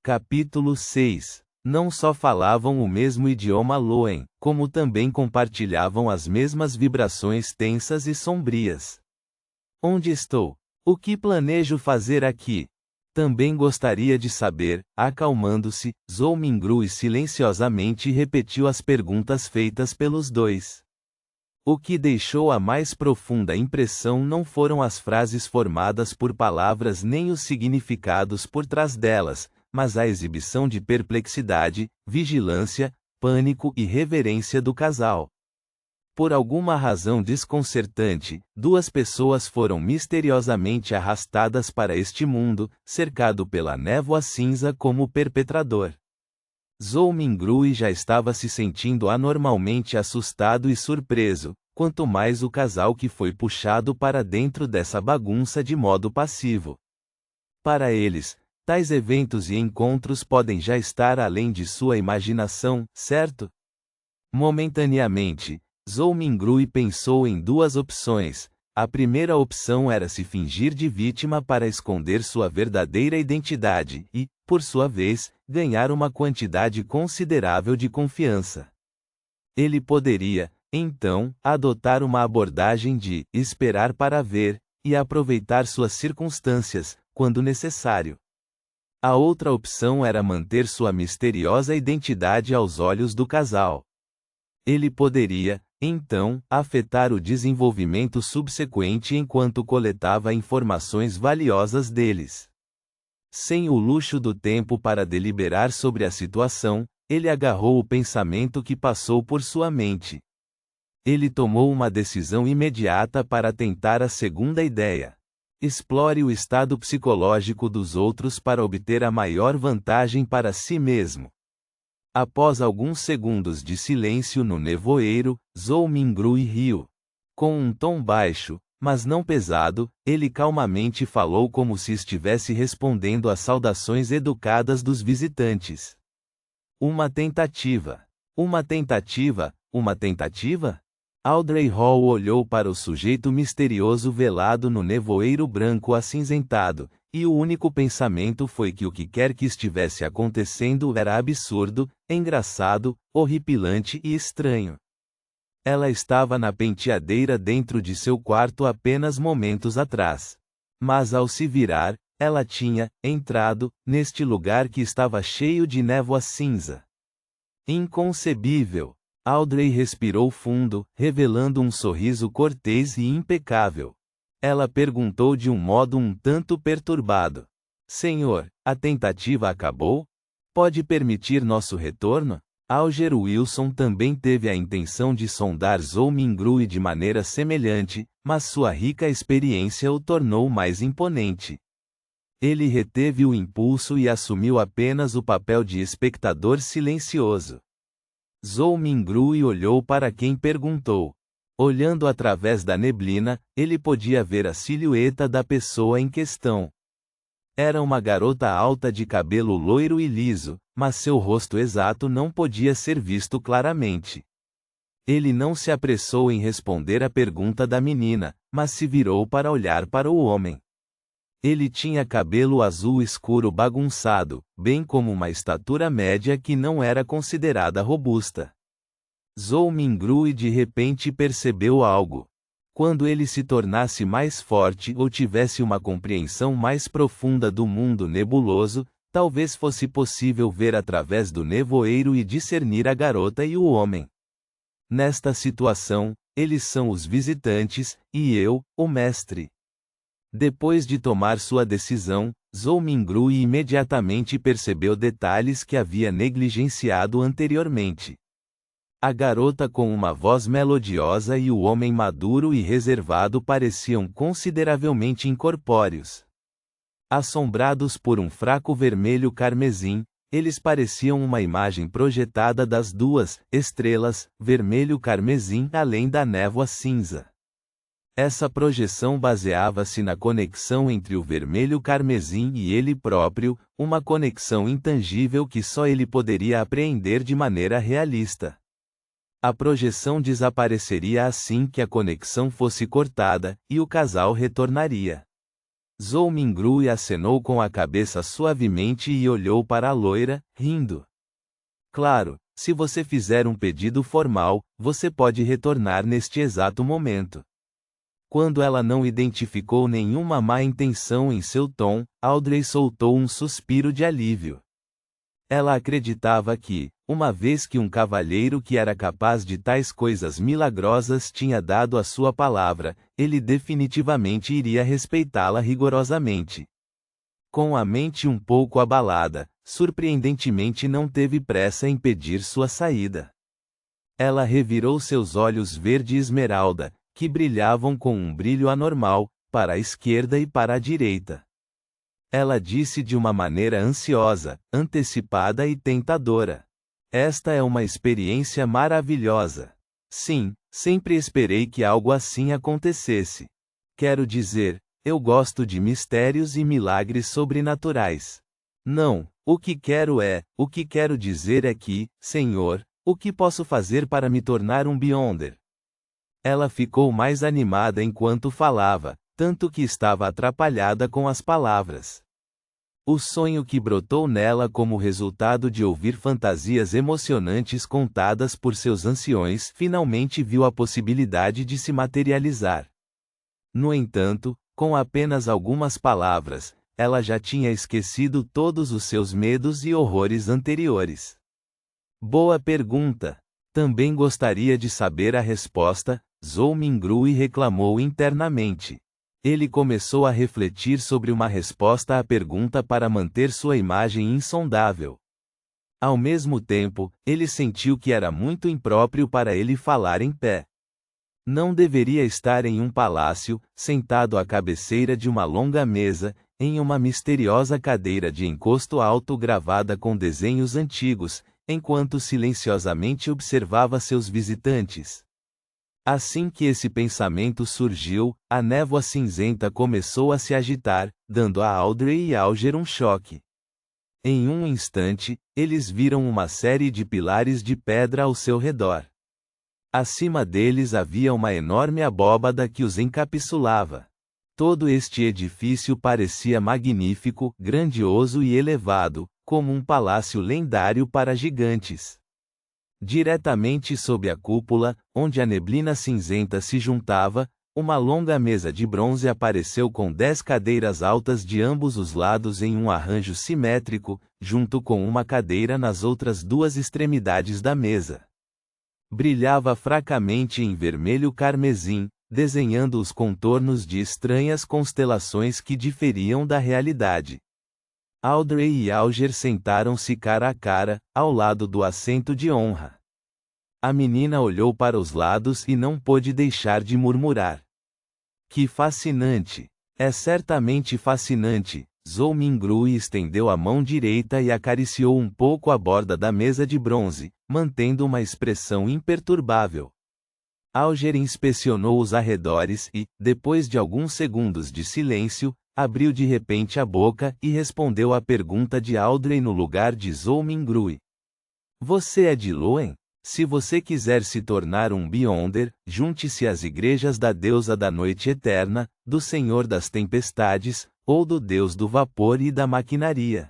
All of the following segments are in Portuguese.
Capítulo 6. Não só falavam o mesmo idioma Loen, como também compartilhavam as mesmas vibrações tensas e sombrias. Onde estou? O que planejo fazer aqui? Também gostaria de saber. Acalmando-se, Zhou Mingrui silenciosamente repetiu as perguntas feitas pelos dois. O que deixou a mais profunda impressão não foram as frases formadas por palavras nem os significados por trás delas, mas a exibição de perplexidade, vigilância, pânico e reverência do casal. Por alguma razão desconcertante, duas pessoas foram misteriosamente arrastadas para este mundo, cercado pela névoa cinza como perpetrador. Zhou Mingrui já estava se sentindo anormalmente assustado e surpreso, quanto mais o casal que foi puxado para dentro dessa bagunça de modo passivo. Para eles, tais eventos e encontros podem já estar além de sua imaginação, certo? Momentaneamente, Zhou Mingrui pensou em duas opções. A primeira opção era se fingir de vítima para esconder sua verdadeira identidade e, por sua vez, ganhar uma quantidade considerável de confiança. Ele poderia, então, adotar uma abordagem de esperar para ver e aproveitar suas circunstâncias, quando necessário. A outra opção era manter sua misteriosa identidade aos olhos do casal. Ele poderia, então, afetar o desenvolvimento subsequente enquanto coletava informações valiosas deles. Sem o luxo do tempo para deliberar sobre a situação, ele agarrou o pensamento que passou por sua mente. Ele tomou uma decisão imediata para tentar a segunda ideia. Explore o estado psicológico dos outros para obter a maior vantagem para si mesmo. Após alguns segundos de silêncio no nevoeiro, Zhou Mingrui riu. Com um tom baixo, mas não pesado, ele calmamente falou como se estivesse respondendo às saudações educadas dos visitantes. Uma tentativa. Uma tentativa? Uma tentativa? Audrey Hall olhou para o sujeito misterioso velado no nevoeiro branco acinzentado, e o único pensamento foi que o que quer que estivesse acontecendo era absurdo, engraçado, horripilante e estranho. Ela estava na penteadeira dentro de seu quarto apenas momentos atrás. Mas ao se virar, ela tinha entrado neste lugar que estava cheio de névoa cinza. Inconcebível! Audrey respirou fundo, revelando um sorriso cortês e impecável. Ela perguntou de um modo um tanto perturbado. Senhor, a tentativa acabou? Pode permitir nosso retorno? Alger Wilson também teve a intenção de sondar Zhou Mingrui de maneira semelhante, mas sua rica experiência o tornou mais imponente. Ele reteve o impulso e assumiu apenas o papel de espectador silencioso. Zhou Mingrui olhou para quem perguntou. Olhando através da neblina, ele podia ver a silhueta da pessoa em questão. Era uma garota alta de cabelo loiro e liso, mas seu rosto exato não podia ser visto claramente. Ele não se apressou em responder à pergunta da menina, mas se virou para olhar para o homem. Ele tinha cabelo azul escuro bagunçado, bem como uma estatura média que não era considerada robusta. Zhou Mingrui de repente percebeu algo. Quando ele se tornasse mais forte ou tivesse uma compreensão mais profunda do mundo nebuloso, talvez fosse possível ver através do nevoeiro e discernir a garota e o homem. Nesta situação, eles são os visitantes, e eu, o mestre. Depois de tomar sua decisão, Zhou Mingrui imediatamente percebeu detalhes que havia negligenciado anteriormente. A garota com uma voz melodiosa e o homem maduro e reservado pareciam consideravelmente incorpóreos. Assombrados por um fraco vermelho carmesim, eles pareciam uma imagem projetada das duas estrelas, vermelho carmesim além da névoa cinza. Essa projeção baseava-se na conexão entre o vermelho carmesim e ele próprio, uma conexão intangível que só ele poderia apreender de maneira realista. A projeção desapareceria assim que a conexão fosse cortada, e o casal retornaria. Zhou Mingrui acenou com a cabeça suavemente e olhou para a loira, rindo. Claro, se você fizer um pedido formal, você pode retornar neste exato momento. Quando ela não identificou nenhuma má intenção em seu tom, Audrey soltou um suspiro de alívio. Ela acreditava que, uma vez que um cavalheiro que era capaz de tais coisas milagrosas tinha dado a sua palavra, ele definitivamente iria respeitá-la rigorosamente. Com a mente um pouco abalada, surpreendentemente não teve pressa em pedir sua saída. Ela revirou seus olhos verde esmeralda, que brilhavam com um brilho anormal, para a esquerda e para a direita. Ela disse de uma maneira ansiosa, antecipada e tentadora. Esta é uma experiência maravilhosa. Sim, sempre esperei que algo assim acontecesse. Quero dizer, eu gosto de mistérios e milagres sobrenaturais. Não, o que quero dizer é que, Senhor, o que posso fazer para me tornar um Beyonder? Ela ficou mais animada enquanto falava, tanto que estava atrapalhada com as palavras. O sonho que brotou nela como resultado de ouvir fantasias emocionantes contadas por seus anciões finalmente viu a possibilidade de se materializar. No entanto, com apenas algumas palavras, ela já tinha esquecido todos os seus medos e horrores anteriores. Boa pergunta. Também gostaria de saber a resposta, Zhou Mingrui reclamou internamente. Ele começou a refletir sobre uma resposta à pergunta para manter sua imagem insondável. Ao mesmo tempo, ele sentiu que era muito impróprio para ele falar em pé. Não deveria estar em um palácio, sentado à cabeceira de uma longa mesa, em uma misteriosa cadeira de encosto alto gravada com desenhos antigos, enquanto silenciosamente observava seus visitantes. Assim que esse pensamento surgiu, a névoa cinzenta começou a se agitar, dando a Audrey e Alger um choque. Em um instante, eles viram uma série de pilares de pedra ao seu redor. Acima deles havia uma enorme abóbada que os encapsulava. Todo este edifício parecia magnífico, grandioso e elevado, como um palácio lendário para gigantes. Diretamente sob a cúpula, onde a neblina cinzenta se juntava, uma longa mesa de bronze apareceu com 10 cadeiras altas de ambos os lados em um arranjo simétrico, junto com uma cadeira nas outras duas extremidades da mesa. Brilhava fracamente em vermelho carmesim, desenhando os contornos de estranhas constelações que diferiam da realidade. Audrey e Alger sentaram-se cara a cara, ao lado do assento de honra. A menina olhou para os lados e não pôde deixar de murmurar. Que fascinante! É certamente fascinante. Zhou Mingrui estendeu a mão direita e acariciou um pouco a borda da mesa de bronze, mantendo uma expressão imperturbável. Alger inspecionou os arredores e, depois de alguns segundos de silêncio, abriu de repente a boca e respondeu à pergunta de Audrey no lugar de Zhou Mingrui. Você é de Luen? Se você quiser se tornar um Beyonder, junte-se às igrejas da deusa da noite eterna, do senhor das tempestades, ou do deus do vapor e da maquinaria.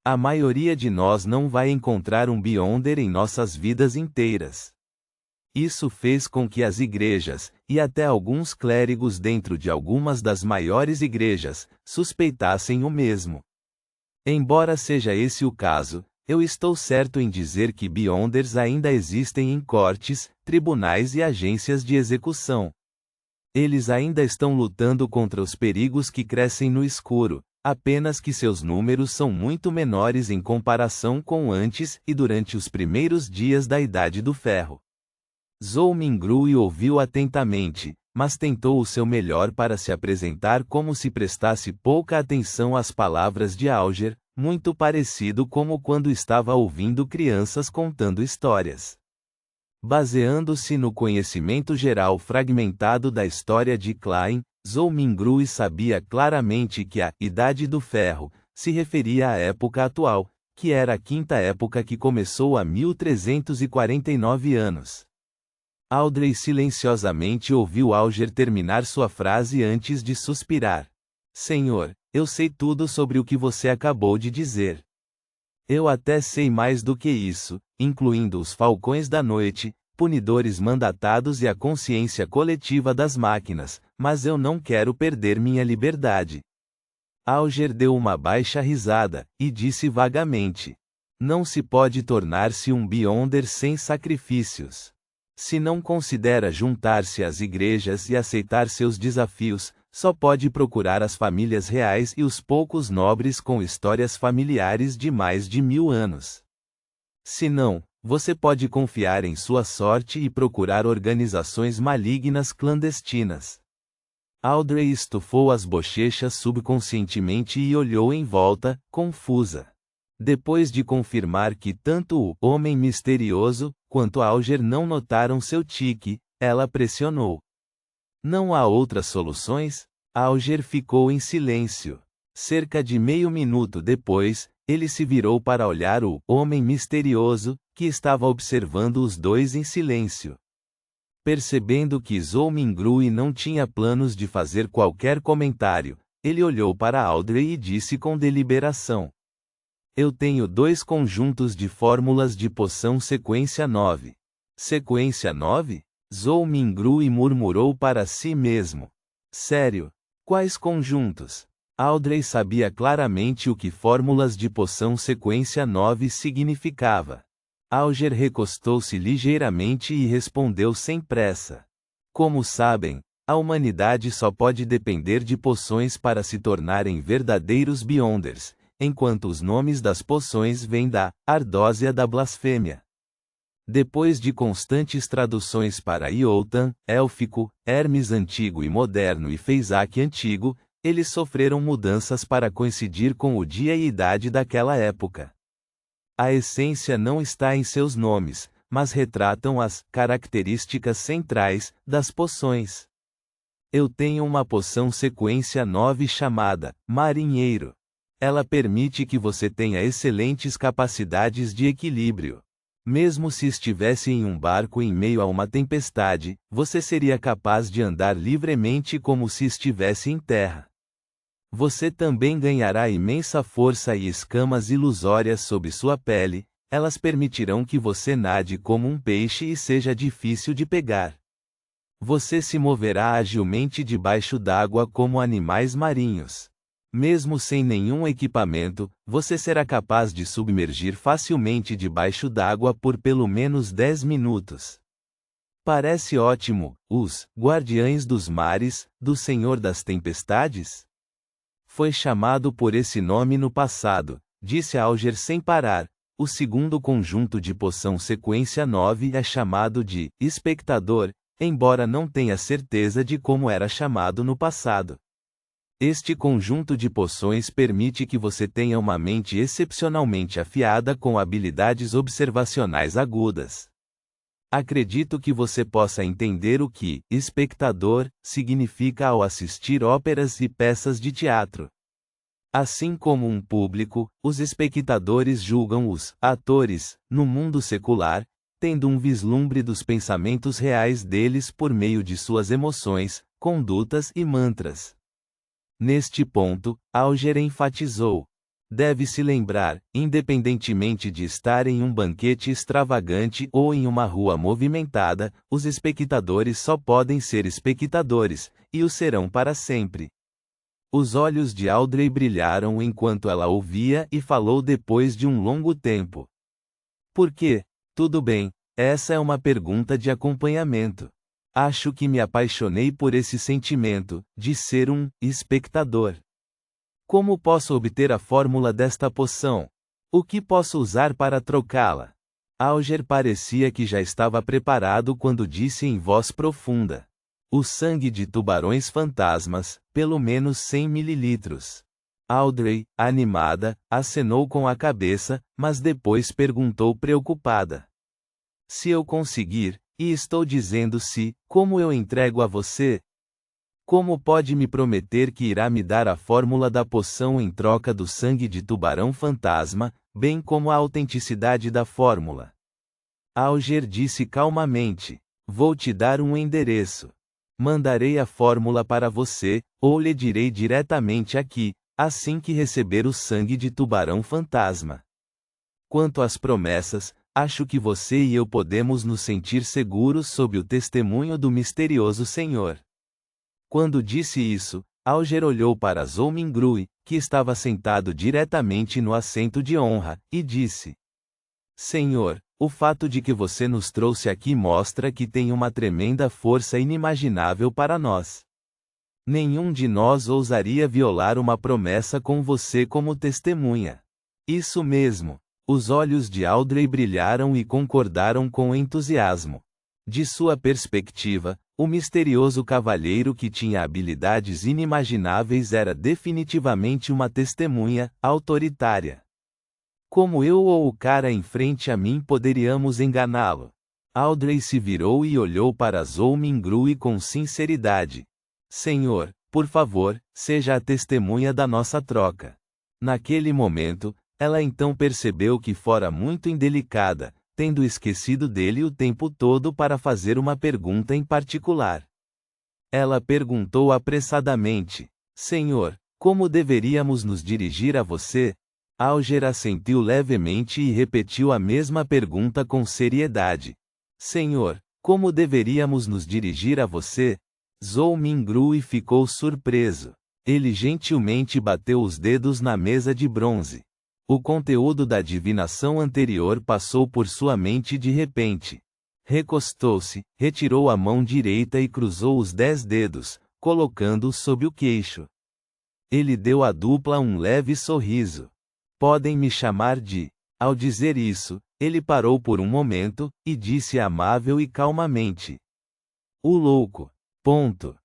A maioria de nós não vai encontrar um Beyonder em nossas vidas inteiras. Isso fez com que as igrejas, e até alguns clérigos dentro de algumas das maiores igrejas, suspeitassem o mesmo. Embora seja esse o caso, eu estou certo em dizer que Beyonders ainda existem em cortes, tribunais e agências de execução. Eles ainda estão lutando contra os perigos que crescem no escuro, apenas que seus números são muito menores em comparação com antes e durante os primeiros dias da Idade do Ferro. Zhou Mingrui ouviu atentamente, mas tentou o seu melhor para se apresentar como se prestasse pouca atenção às palavras de Alger, muito parecido como quando estava ouvindo crianças contando histórias. Baseando-se no conhecimento geral fragmentado da história de Klein, Zhou Mingrui sabia claramente que a Idade do Ferro se referia à época atual, que era a quinta época que começou há 1349 anos. Audrey silenciosamente ouviu Alger terminar sua frase antes de suspirar. Senhor, eu sei tudo sobre o que você acabou de dizer. Eu até sei mais do que isso, incluindo os falcões da noite, punidores mandatados e a consciência coletiva das máquinas, mas eu não quero perder minha liberdade. Alger deu uma baixa risada, e disse vagamente: não se pode tornar-se um Beyonder sem sacrifícios. Se não considera juntar-se às igrejas e aceitar seus desafios, só pode procurar as famílias reais e os poucos nobres com histórias familiares de mais de 1000 anos. Se não, você pode confiar em sua sorte e procurar organizações malignas clandestinas. Audrey estufou as bochechas subconscientemente e olhou em volta, confusa. Depois de confirmar que tanto o homem misterioso quanto Alger não notaram seu tique, ela pressionou. Não há outras soluções? Alger ficou em silêncio. Cerca de meio minuto depois, ele se virou para olhar o homem misterioso, que estava observando os dois em silêncio. Percebendo que Zhou Mingrui não tinha planos de fazer qualquer comentário, ele olhou para Audrey e disse com deliberação: eu tenho 2 conjuntos de fórmulas de poção sequência 9. Sequência 9? Zhou Mingrui murmurou para si mesmo. Sério? Quais conjuntos? Audrey sabia claramente o que fórmulas de poção sequência 9 significava. Alger recostou-se ligeiramente e respondeu sem pressa. Como sabem, a humanidade só pode depender de poções para se tornarem verdadeiros Beyonders, enquanto os nomes das poções vêm da ardósia da blasfêmia. Depois de constantes traduções para Iotan, élfico, Hermes antigo e moderno e Fezak antigo, eles sofreram mudanças para coincidir com o dia e idade daquela época. A essência não está em seus nomes, mas retratam as características centrais das poções. Eu tenho uma poção sequência 9 chamada Marinheiro. Ela permite que você tenha excelentes capacidades de equilíbrio. Mesmo se estivesse em um barco em meio a uma tempestade, você seria capaz de andar livremente como se estivesse em terra. Você também ganhará imensa força e escamas ilusórias sob sua pele, elas permitirão que você nade como um peixe e seja difícil de pegar. Você se moverá agilmente debaixo d'água como animais marinhos. Mesmo sem nenhum equipamento, você será capaz de submergir facilmente debaixo d'água por pelo menos 10 minutos. Parece ótimo, os Guardiães dos Mares, do Senhor das Tempestades? Foi chamado por esse nome no passado, disse Alger sem parar. O segundo conjunto de poção sequência 9 é chamado de Espectador, embora não tenha certeza de como era chamado no passado. Este conjunto de poções permite que você tenha uma mente excepcionalmente afiada com habilidades observacionais agudas. Acredito que você possa entender o que espectador significa ao assistir óperas e peças de teatro. Assim como um público, os espectadores julgam os atores, no mundo secular, tendo um vislumbre dos pensamentos reais deles por meio de suas emoções, condutas e mantras. Neste ponto, Alger enfatizou. Deve-se lembrar, independentemente de estar em um banquete extravagante ou em uma rua movimentada, os espectadores só podem ser espectadores, e o serão para sempre. Os olhos de Audrey brilharam enquanto ela ouvia e falou depois de um longo tempo. Por quê? Tudo bem, essa é uma pergunta de acompanhamento. Acho que me apaixonei por esse sentimento, de ser um espectador. Como posso obter a fórmula desta poção? O que posso usar para trocá-la? Alger parecia que já estava preparado quando disse em voz profunda. O sangue de tubarões fantasmas, pelo menos 100 mililitros. Audrey, animada, acenou com a cabeça, mas depois perguntou preocupada. Se eu conseguir, e estou dizendo se, como eu entrego a você? Como pode me prometer que irá me dar a fórmula da poção em troca do sangue de tubarão fantasma, bem como a autenticidade da fórmula? Alger disse calmamente. Vou te dar um endereço. Mandarei a fórmula para você, ou lhe direi diretamente aqui, assim que receber o sangue de tubarão fantasma. Quanto às promessas, acho que você e eu podemos nos sentir seguros sob o testemunho do misterioso Senhor. Quando disse isso, Alger olhou para Zolmingrui, que estava sentado diretamente no assento de honra, e disse: Senhor, o fato de que você nos trouxe aqui mostra que tem uma tremenda força inimaginável para nós. Nenhum de nós ousaria violar uma promessa com você como testemunha. Isso mesmo. Os olhos de Audrey brilharam e concordaram com entusiasmo. De sua perspectiva, o misterioso cavalheiro que tinha habilidades inimagináveis era definitivamente uma testemunha autoritária. Como eu ou o cara em frente a mim poderíamos enganá-lo? Audrey se virou e olhou para Zolmingrui com sinceridade. Senhor, por favor, seja a testemunha da nossa troca. Naquele momento, ela então percebeu que fora muito indelicada, tendo esquecido dele o tempo todo para fazer uma pergunta em particular. Ela perguntou apressadamente: Senhor, como deveríamos nos dirigir a você? Alger assentiu levemente e repetiu a mesma pergunta com seriedade. Senhor, como deveríamos nos dirigir a você? Zolmingrui ficou surpreso. Ele gentilmente bateu os dedos na mesa de bronze. O conteúdo da divinação anterior passou por sua mente de repente. Recostou-se, retirou a mão direita e cruzou os 10 dedos, colocando-os sob o queixo. Ele deu à dupla um leve sorriso. Podem me chamar de... Ao dizer isso, ele parou por um momento, e disse amável e calmamente: O louco. Ponto.